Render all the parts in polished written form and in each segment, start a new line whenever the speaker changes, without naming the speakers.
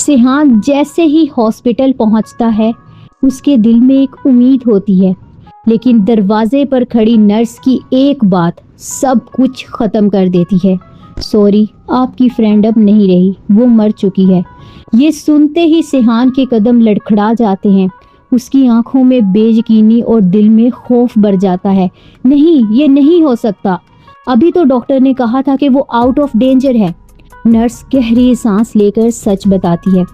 Sheehan जैसे ही hospital पहुंचता है, उसके दिल में एक उम्मीद होती है, लेकिन दरवाजे पर खड़ी नर्स की एक बात सब कुछ खत्म कर देती है। सॉरी, आपकी फ्रेंड अब नहीं रही, वो मर चुकी है। ये सुनते ही सिहान के कदम लड़खड़ा जाते हैं। उसकी आंखों में बेयकीनी और दिल में खौफ भर जाता है। नहीं, ये नहीं हो सकता। अभी तो डॉक्टर ने कहा था कि वो आउट ऑफ डेंजर है। नर्स गहरी सांस लेकर सच बताती है।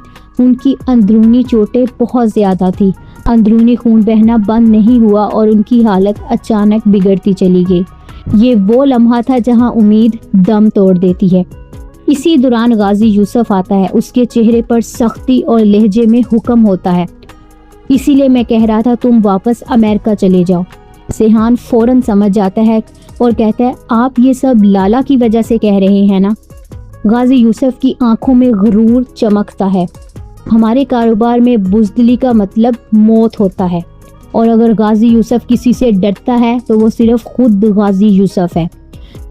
उनकी अंदरूनी चोटें बहुत ज्यादा थी। अंदरूनी खून बहना बंद नहीं हुआ और उनकी हालत अचानक बिगड़ती चली गई। ये वो लम्हा था जहां उम्मीद दम तोड़ देती है। इसी दौरान गाजी यूसुफ आता है। उसके चेहरे पर सख्ती और लहजे में हुक्म होता है, इसीलिए मैं कह रहा था तुम वापस अमेरिका चले जाओ। सिहान फौरन समझ जाता है और कहता है, आप ये सब लाला की वजह से कह रहे हैं ना? गाजी यूसुफ की आंखों में गुरूर चमकता है। हमारे कारोबार में बुज़दिली का मतलब मौत होता है, और अगर गाजी यूसुफ किसी से डरता है तो वो सिर्फ खुद गाजी यूसुफ है।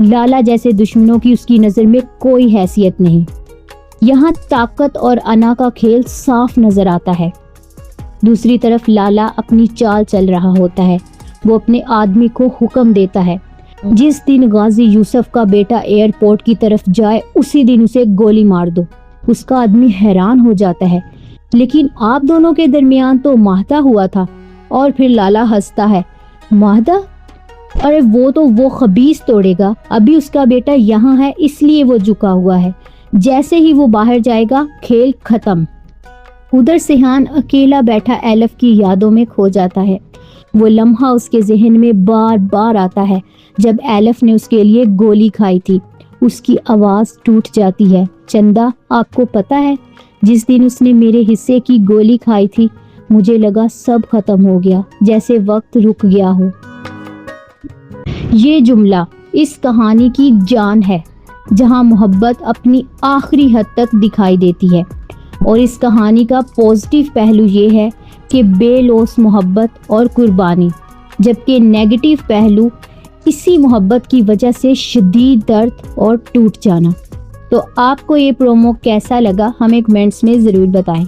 लाला जैसे दुश्मनों की उसकी नज़र में कोई हैसियत नहीं। यहाँ ताकत और अना का खेल साफ नजर आता है। दूसरी तरफ लाला अपनी चाल चल रहा होता है। वो अपने आदमी को हुक्म देता है, जिस दिन गाजी यूसुफ का बेटा एयरपोर्ट की तरफ जाए उसी दिन उसे गोली मार दो। उसका आदमी हैरान हो जाता है, लेकिन आप दोनों के दरमियान तो माहदा हुआ था। और फिर लाला हंसता है, माहदा? अरे वो तो वो खबीस तोड़ेगा। अभी उसका बेटा यहाँ है इसलिए वो झुका हुआ है। जैसे ही वो बाहर जाएगा खेल खत्म। उधर सिहान अकेला बैठा एलफ की यादों में खो जाता है। वो लम्हा उसके जहन में बार बार आता है जब एलफ ने उसके लिए गोली खाई थी। उसकी आवाज़ टूट जाती है, चंदा आपको पता है, जिस दिन उसने मेरे हिस्से की गोली खाई थी मुझे लगा सब खत्म हो गया, जैसे वक्त रुक गया हो। ये जुमला इस कहानी की जान है, जहां मोहब्बत अपनी आखिरी हद तक दिखाई देती है। और इस कहानी का पॉजिटिव पहलू ये है कि बेलौस मोहब्बत और कुर्बानी, जबकि नेगेटिव पहलू इसी मोहब्बत की वजह से शदीद दर्द और टूट जाना। तो आपको ये प्रोमो कैसा लगा हमें कमेंट्स में ज़रूर बताएं।